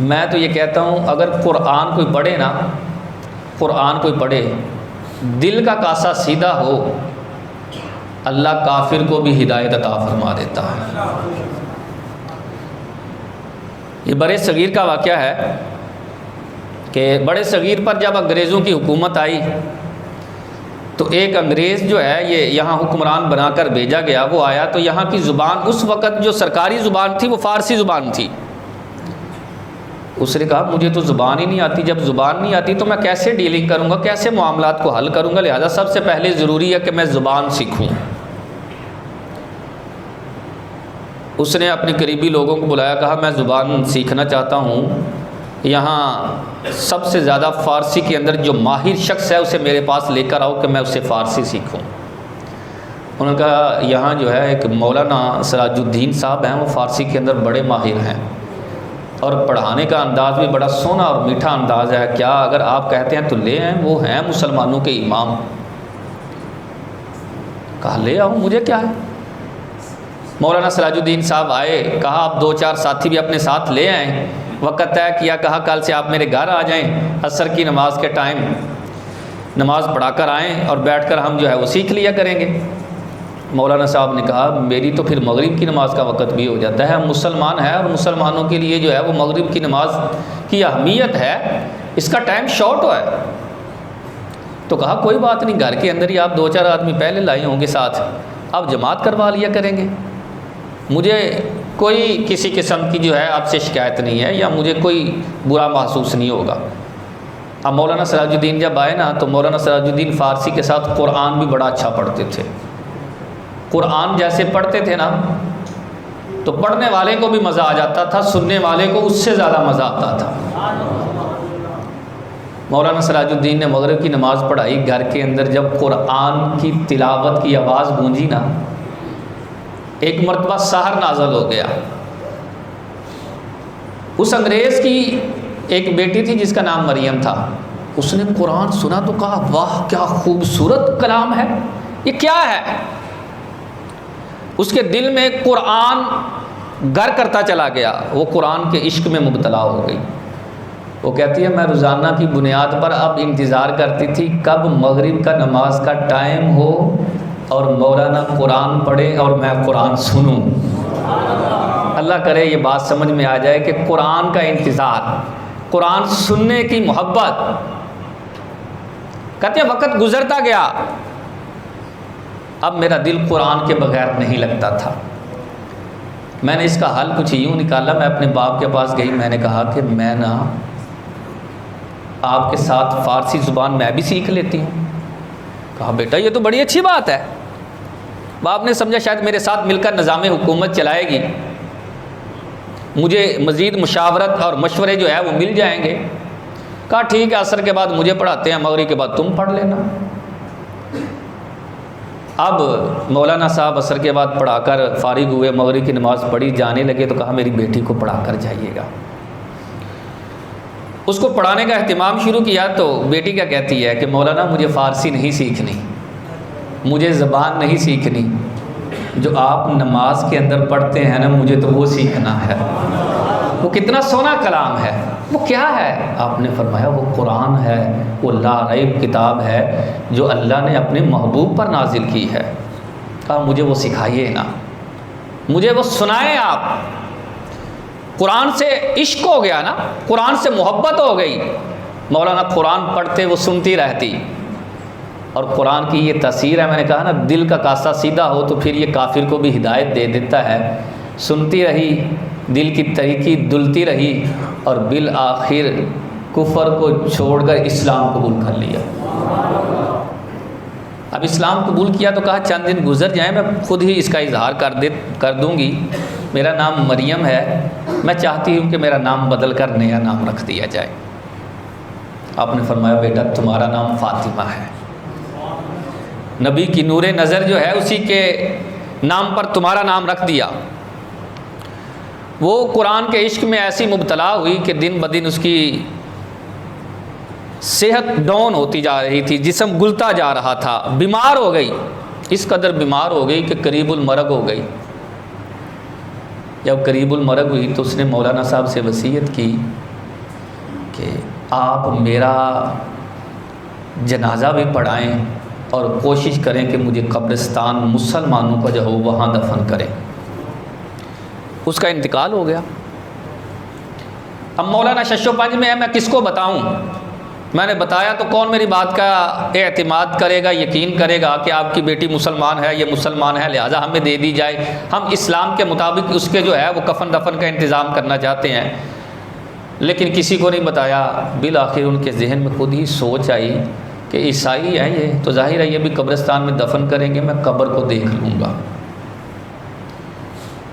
میں تو یہ کہتا ہوں اگر قرآن کوئی پڑھے نا، قرآن کوئی پڑھے، دل کا کاسا سیدھا ہو، اللہ کافر کو بھی ہدایت عطا فرما دیتا ہے۔ یہ بڑے صغیر کا واقعہ ہے کہ بڑے صغیر پر جب انگریزوں کی حکومت آئی تو ایک انگریز جو ہے یہ یہاں حکمران بنا کر بھیجا گیا، وہ آیا تو یہاں کی زبان اس وقت جو سرکاری زبان تھی وہ فارسی زبان تھی۔ اس نے کہا مجھے تو زبان ہی نہیں آتی، جب زبان نہیں آتی تو میں کیسے ڈیلنگ کروں گا، کیسے معاملات کو حل کروں گا، لہذا سب سے پہلے ضروری ہے کہ میں زبان سیکھوں۔ اس نے اپنے قریبی لوگوں کو بلایا، کہا میں زبان سیکھنا چاہتا ہوں، یہاں سب سے زیادہ فارسی کے اندر جو ماہر شخص ہے اسے میرے پاس لے کر آؤ کہ میں اسے فارسی سیکھوں۔ انہوں نے کہا یہاں جو ہے ایک مولانا سراج الدین صاحب ہیں، وہ فارسی کے اندر بڑے ماہر ہیں اور پڑھانے کا انداز بھی بڑا سونا اور میٹھا انداز ہے، کیا اگر آپ کہتے ہیں تو لے آئیں، وہ ہیں مسلمانوں کے امام۔ کہا لے آؤں، مجھے کیا ہے۔ مولانا سراج الدین صاحب آئے، کہا آپ 2-4 ساتھی بھی اپنے ساتھ لے آئیں، وقت طے کیا، کہا کل سے آپ میرے گھر آ جائیں، عصر کی نماز کے ٹائم نماز پڑھا کر آئیں اور بیٹھ کر ہم جو ہے وہ سیکھ لیا کریں گے۔ مولانا صاحب نے کہا میری تو پھر مغرب کی نماز کا وقت بھی ہو جاتا ہے، ہم مسلمان ہیں اور مسلمانوں کے لیے جو ہے وہ مغرب کی نماز کی اہمیت ہے، اس کا ٹائم شارٹ ہوا ہے۔ تو کہا کوئی بات نہیں، گھر کے اندر ہی آپ 2-4 آدمی پہلے لائے ہوں گے ساتھ، آپ جماعت کروا لیا کریں گے، مجھے کوئی کسی قسم کی جو ہے آپ سے شکایت نہیں ہے یا مجھے کوئی برا محسوس نہیں ہوگا۔ اب مولانا سراج الدین جب آئے نا تو مولانا سراج الدین فارسی کے ساتھ قرآن بھی بڑا اچھا پڑھتے تھے، قرآن جیسے پڑھتے تھے نا تو پڑھنے والے کو بھی مزہ آ جاتا تھا، سننے والے کو اس سے زیادہ مزہ آتا تھا۔ مولانا سراج الدین نے مغرب کی نماز پڑھائی، گھر کے اندر جب قرآن کی تلاوت کی آواز گونجی نا، ایک مرتبہ سحر نازل ہو گیا۔ اس انگریز کی ایک بیٹی تھی جس کا نام مریم تھا، اس نے قرآن سنا تو کہا واہ کیا خوبصورت کلام ہے، یہ کیا ہے۔ اس کے دل میں قرآن گر کرتا چلا گیا، وہ قرآن کے عشق میں مبتلا ہو گئی۔ وہ کہتی ہے میں روزانہ کی بنیاد پر اب انتظار کرتی تھی کب مغرب کا نماز کا ٹائم ہو اور مولانا قرآن پڑھے اور میں قرآن سنوں۔ اللہ کرے یہ بات سمجھ میں آ جائے کہ قرآن کا انتظار، قرآن سننے کی محبت۔ کہتے ہیں وقت گزرتا گیا، اب میرا دل قرآن کے بغیر نہیں لگتا تھا۔ میں نے اس کا حل کچھ یوں نکالا، میں اپنے باپ کے پاس گئی، میں نے کہا کہ میں نا آپ کے ساتھ فارسی زبان میں بھی سیکھ لیتی ہوں۔ کہا بیٹا یہ تو بڑی اچھی بات ہے۔ باپ نے سمجھا شاید میرے ساتھ مل کر نظام حکومت چلائے گی، مجھے مزید مشاورت اور مشورے جو ہے وہ مل جائیں گے۔ کہا ٹھیک ہے، عصر کے بعد مجھے پڑھاتے ہیں، مغرب کے بعد تم پڑھ لینا۔ اب مولانا صاحب عصر کے بعد پڑھا کر فارغ ہوئے، مغرب کی نماز پڑھی، جانے لگے تو کہا میری بیٹی کو پڑھا کر جائیے گا۔ اس کو پڑھانے کا اہتمام شروع کیا تو بیٹی کیا کہتی ہے کہ مولانا مجھے فارسی نہیں سیکھنی، مجھے زبان نہیں سیکھنی، جو آپ نماز کے اندر پڑھتے ہیں نا مجھے تو وہ سیکھنا ہے۔ وہ کتنا سونا کلام ہے، وہ کیا ہے؟ آپ نے فرمایا وہ قرآن ہے، وہ لا ریب کتاب ہے جو اللہ نے اپنے محبوب پر نازل کی ہے۔ کہا مجھے وہ سکھائیے نا، مجھے وہ سنائیں آپ۔ قرآن سے عشق ہو گیا نا، قرآن سے محبت ہو گئی۔ مولانا قرآن پڑھتے وہ سنتی رہتی، اور قرآن کی یہ تاثیر ہے، میں نے کہا نا دل کا کاسا سیدھا ہو تو پھر یہ کافر کو بھی ہدایت دے دیتا ہے۔ سنتی رہی، دل کی تحریکی دلتی رہی اور بالآخر کفر کو چھوڑ کر اسلام قبول کر لیا۔ اب اسلام قبول کیا تو کہا چند دن گزر جائیں میں خود ہی اس کا اظہار کر دوں گی، میرا نام مریم ہے، میں چاہتی ہوں کہ میرا نام بدل کر نیا نام رکھ دیا جائے۔ آپ نے فرمایا بیٹا تمہارا نام فاطمہ ہے، نبی کی نور نظر جو ہے اسی کے نام پر تمہارا نام رکھ دیا۔ وہ قرآن کے عشق میں ایسی مبتلا ہوئی کہ دن بدن اس کی صحت ڈاؤن ہوتی جا رہی تھی، جسم گلتا جا رہا تھا، بیمار ہو گئی، اس قدر بیمار ہو گئی کہ قریب المرگ ہو گئی۔ جب قریب المرگ ہوئی تو اس نے مولانا صاحب سے وصیت کی کہ آپ میرا جنازہ بھی پڑھائیں اور کوشش کریں کہ مجھے قبرستان مسلمانوں کا جو ہو وہاں دفن کریں۔ اس کا انتقال ہو گیا۔ اب مولانا ششو پنج میں ہے، میں کس کو بتاؤں؟ میں نے بتایا تو کون میری بات کا اعتماد کرے گا، یقین کرے گا کہ آپ کی بیٹی مسلمان ہے، یہ مسلمان ہے، لہٰذا ہمیں دے دی جائے۔ ہم اسلام کے مطابق اس کے جو ہے وہ کفن دفن کا انتظام کرنا چاہتے ہیں، لیکن کسی کو نہیں بتایا۔ بالآخر ان کے ذہن میں خود ہی سوچ آئی کہ عیسائی ہیں یہ تو ظاہر ہے یہ بھی قبرستان میں دفن کریں گے، میں قبر کو دیکھ لوں گا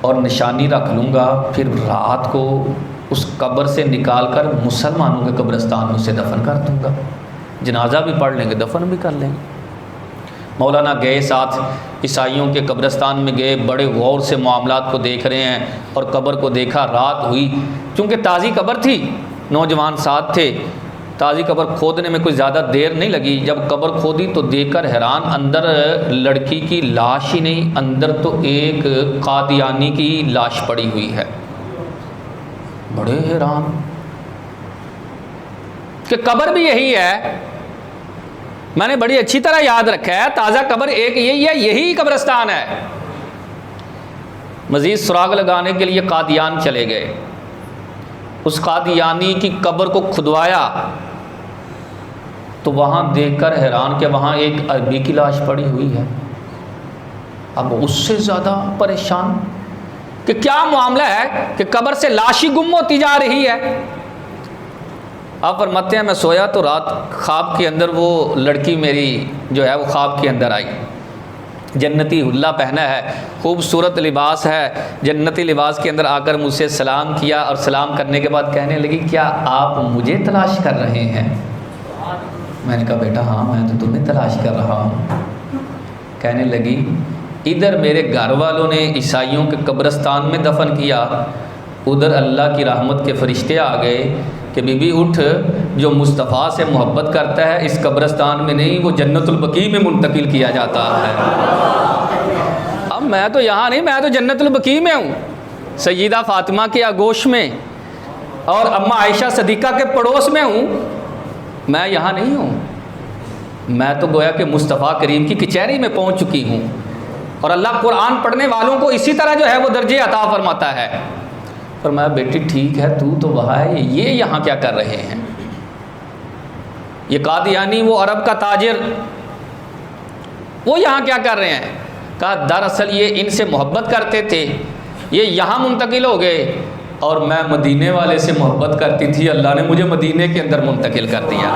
اور نشانی رکھ لوں گا، پھر رات کو اس قبر سے نکال کر مسلمانوں کے قبرستان میں اسے دفن کر دوں گا، جنازہ بھی پڑھ لیں گے، دفن بھی کر لیں گے۔ مولانا گئے ساتھ عیسائیوں کے قبرستان میں گئے، بڑے غور سے معاملات کو دیکھ رہے ہیں اور قبر کو دیکھا۔ رات ہوئی، چونکہ تازی قبر تھی، نوجوان ساتھ تھے، تازی قبر کھودنے میں کوئی زیادہ دیر نہیں لگی۔ جب قبر کھودی تو دیکھ کر حیران، اندر لڑکی کی لاش ہی نہیں، اندر تو ایک قادیانی کی لاش پڑی ہوئی ہے۔ بڑے حیران کہ قبر بھی یہی ہے، میں نے بڑی اچھی طرح یاد رکھا ہے، تازہ قبر ایک یہی ہے، یہی قبرستان ہے۔ مزید سراغ لگانے کے لیے قادیان چلے گئے، اس قادیانی کی قبر کو کھدوایا تو وہاں دیکھ کر حیران کہ وہاں ایک عربی کی لاش پڑی ہوئی ہے۔ اب اس سے زیادہ پریشان کہ کیا معاملہ ہے کہ قبر سے لاش ہی گم ہوتی جا رہی ہے۔ آپ فرماتے ہیں میں سویا تو رات خواب کے اندر وہ لڑکی میری جو ہے وہ خواب کے اندر آئی، جنتی حلہ پہنا ہے، خوبصورت لباس ہے، جنتی لباس کے اندر آ کر مجھ سے سلام کیا، اور سلام کرنے کے بعد کہنے لگی کیا آپ مجھے تلاش کر رہے ہیں؟ میں نے کہا بیٹا ہاں میں تو تمہیں تلاش کر رہا ہوں۔ کہنے لگی ادھر میرے گھر والوں نے عیسائیوں کے قبرستان میں دفن کیا، ادھر اللہ کی رحمت کے فرشتے آ گئے کہ بی بی اٹھ، جو مصطفیٰ سے محبت کرتا ہے اس قبرستان میں نہیں، وہ جنت البقیع میں منتقل کیا جاتا ہے۔ اب میں تو یہاں نہیں، میں تو جنت البقیع میں ہوں، سیدہ فاطمہ کے آغوش میں اور اماں عائشہ صدیقہ کے پڑوس میں ہوں، میں یہاں نہیں ہوں، میں تو گویا کہ مصطفیٰ کریم کی کچہری میں پہنچ چکی ہوں۔ اور اللہ قرآن پڑھنے والوں کو اسی طرح جو ہے وہ درجے عطا فرماتا ہے۔ فرمایا بیٹی ٹھیک ہے تو وہاں ہے، یہ یہاں کیا کر رہے ہیں؟ یہ قادیانی وہ عرب کا تاجر، وہ یہاں کیا کر رہے ہیں؟ کہا دراصل یہ ان سے محبت کرتے تھے، یہ یہاں منتقل ہو گئے، اور میں مدینے والے سے محبت کرتی تھی، اللہ نے مجھے مدینے کے اندر منتقل کر دیا۔